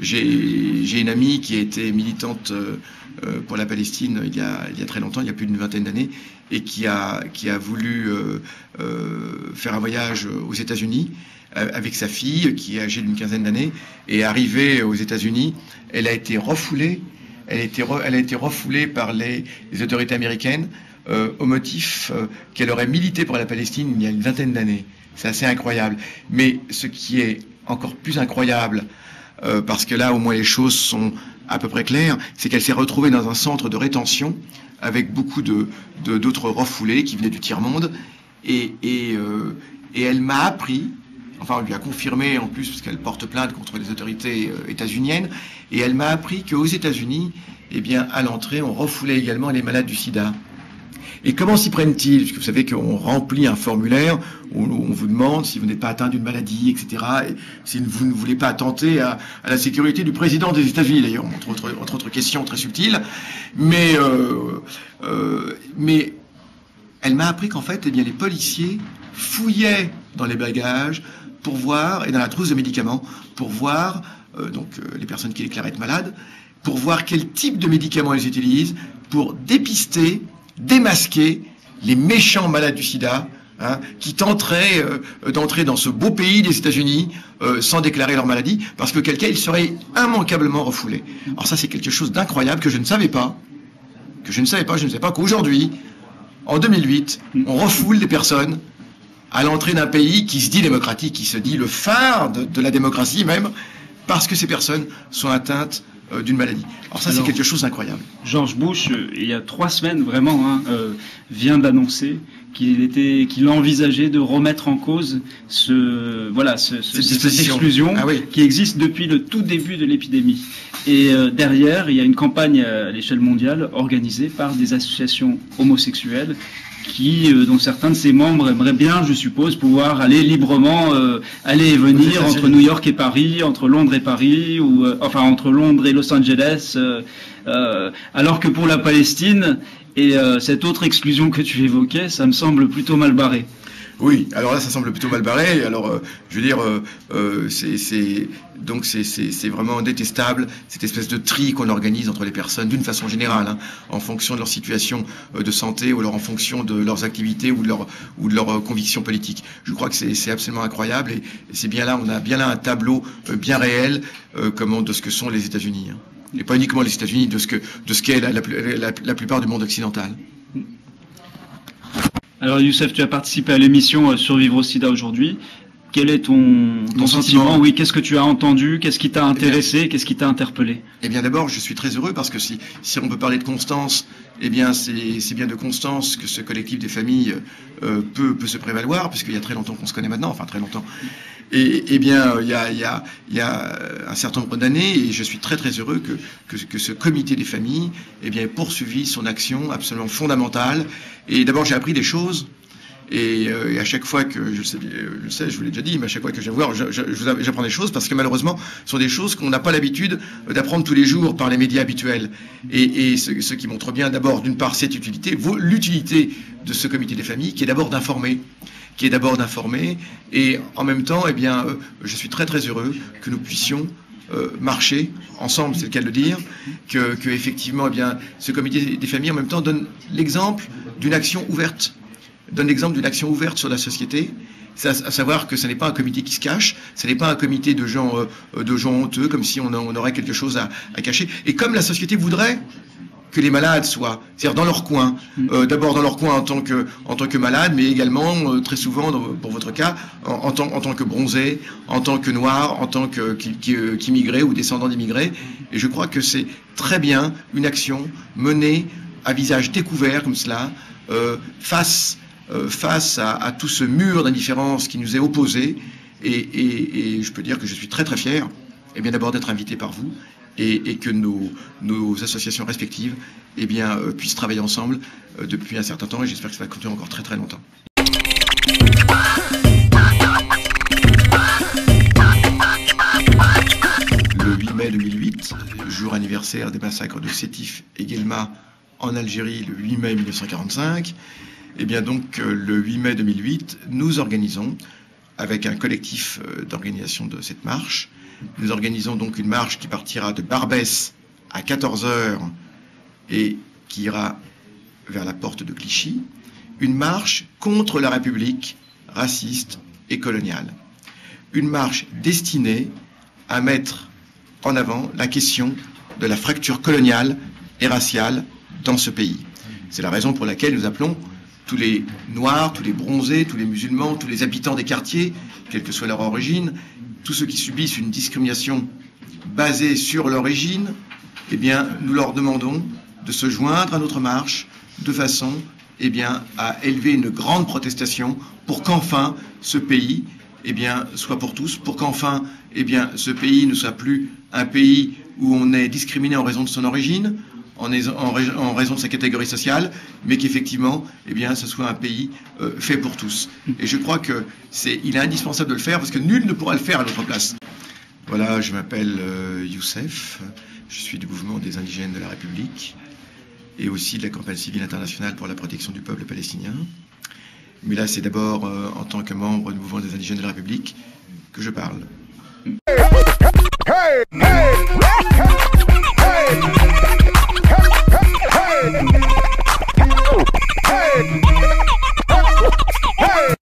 j'ai une amie qui a été militante pour la Palestine il y a très longtemps, il y a plus d'une vingtaine d'années, et qui a voulu faire un voyage aux États-Unis avec sa fille, qui est âgée d'une quinzaine d'années, et arrivée aux États-Unis, elle a été refoulée. Elle a été refoulée par les autorités américaines au motif qu'elle aurait milité pour la Palestine il y a une vingtaine d'années. C'est assez incroyable. Mais ce qui est encore plus incroyable, parce que là au moins les choses sont à peu près claires, c'est qu'elle s'est retrouvée dans un centre de rétention avec beaucoup d'autres refoulés qui venaient du tiers-monde, et elle m'a appris, enfin on lui a confirmé en plus parce qu'elle porte plainte contre les autorités états-uniennes, et elle m'a appris qu'aux États-Unis, eh bien à l'entrée on refoulait également les malades du sida. Et comment s'y prennent-ils? Parce que vous savez qu'on remplit un formulaire où on vous demande si vous n'êtes pas atteint d'une maladie, etc. Et si vous ne voulez pas attenter à la sécurité du président des États-Unis, d'ailleurs, entre autres questions très subtiles. Mais elle m'a appris qu'en fait, eh bien, les policiers fouillaient dans les bagages pour voir, et dans la trousse de médicaments, pour voir les personnes qui déclaraient être malades, pour voir quel type de médicaments ils utilisent, pour dépister, démasquer les méchants malades du sida, qui tenteraient d'entrer dans ce beau pays des États-Unis sans déclarer leur maladie, parce que quelqu'un ils seraient immanquablement refoulés. Alors ça, c'est quelque chose d'incroyable que je ne savais pas. Je ne savais pas qu'aujourd'hui, en 2008, on refoule des personnes à l'entrée d'un pays qui se dit démocratique, qui se dit le phare de la démocratie même, parce que ces personnes sont atteintes d'une maladie. Alors ça, c'est quelque chose d'incroyable. George Bush, il y a 3 semaines vraiment, vient d'annoncer qu'il envisageait de remettre en cause cette exclusion qui existe depuis le tout début de l'épidémie. Et derrière, il y a une campagne à l'échelle mondiale organisée par des associations homosexuelles dont certains de ses membres aimeraient bien, je suppose, pouvoir aller librement, aller et venir entre New York et Paris, entre Londres et Paris, ou entre Londres et Los Angeles, alors que pour la Palestine et cette autre exclusion que tu évoquais, ça me semble plutôt mal barré. Oui, alors là, ça semble plutôt mal barré. Alors, je veux dire, c'est vraiment détestable, cette espèce de tri qu'on organise entre les personnes, d'une façon générale, en fonction de leur situation de santé, ou alors en fonction de leurs activités ou de leurs convictions politiques. Je crois que c'est absolument incroyable, et c'est bien là, on a bien là un tableau bien réel, de ce que sont les États-Unis, et pas uniquement les États-Unis, de ce qu'est la plupart du monde occidental. Alors Youssef, tu as participé à l'émission Survivre au sida aujourd'hui. Quel est ton sentiment? Oui, qu'est-ce que tu as entendu? Qu'est-ce qui t'a intéressé? Qu'est-ce qui t'a interpellé? Eh bien, d'abord, je suis très heureux parce que si on peut parler de constance, eh bien, c'est bien de constance que ce collectif des familles peut se prévaloir, puisqu'il y a très longtemps qu'on se connaît maintenant, enfin très longtemps. Et eh bien, il y a un certain nombre d'années, et je suis très très heureux que ce comité des familles, eh bien, ait poursuivi son action absolument fondamentale. Et d'abord, j'ai appris des choses. Et à chaque fois que je sais, je vous l'ai déjà dit, mais à chaque fois que je viens voir, j'apprends des choses, parce que malheureusement, ce sont des choses qu'on n'a pas l'habitude d'apprendre tous les jours par les médias habituels. Et ce qui montre bien, d'abord, d'une part, cette utilité, l'utilité de ce comité des familles, qui est d'abord d'informer. Et en même temps, eh bien, je suis très très heureux que nous puissions marcher ensemble, c'est le cas de le dire, que effectivement, eh bien, ce comité des familles, en même temps, donne l'exemple d'une action ouverte. Sur la société, à savoir que ce n'est pas un comité qui se cache, ce n'est pas un comité de gens honteux, comme si on aurait quelque chose à cacher. Et comme la société voudrait que les malades soient, c'est-à-dire dans leur coin, d'abord dans leur coin en tant que malade, mais également très souvent, pour votre cas, en tant que bronzé, en tant que noir, en tant qu'immigré ou descendant d'immigrés. Et je crois que c'est très bien une action menée à visage découvert comme cela, face à tout ce mur d'indifférence qui nous est opposé, et je peux dire que je suis très très fier, eh bien, d'abord d'être invité par vous, et que nos associations respectives, eh bien, puissent travailler ensemble depuis un certain temps, et j'espère que ça va continuer encore très très longtemps. Le 8 mai 2008, jour anniversaire des massacres de Sétif et Guelma en Algérie, le 8 mai 1945, eh bien donc le 8 mai 2008, nous organisons, avec un collectif d'organisation de cette marche, Nous organisons donc une marche qui partira de Barbès à 14 h et qui ira vers la porte de Clichy. Une marche contre la République raciste et coloniale. Une marche destinée à mettre en avant la question de la fracture coloniale et raciale dans ce pays. C'est la raison pour laquelle nous appelons tous les Noirs, tous les bronzés, tous les musulmans, tous les habitants des quartiers, quelle que soit leur origine, tous ceux qui subissent une discrimination basée sur l'origine, eh bien, nous leur demandons de se joindre à notre marche de façon, eh bien, à élever une grande protestation pour qu'enfin ce pays, eh bien, soit pour tous, pour qu'enfin, eh bien, ce pays ne soit plus un pays où on est discriminé en raison de son origine, en raison de sa catégorie sociale, mais qu'effectivement, eh bien, ce soit un pays fait pour tous. Et je crois que il est indispensable de le faire parce que nul ne pourra le faire à notre place. Voilà, je m'appelle Youssef, je suis du mouvement des indigènes de la République et aussi de la campagne civile internationale pour la protection du peuple palestinien. Mais là, c'est d'abord en tant que membre du mouvement des indigènes de la République que je parle. Hey, hey, hey.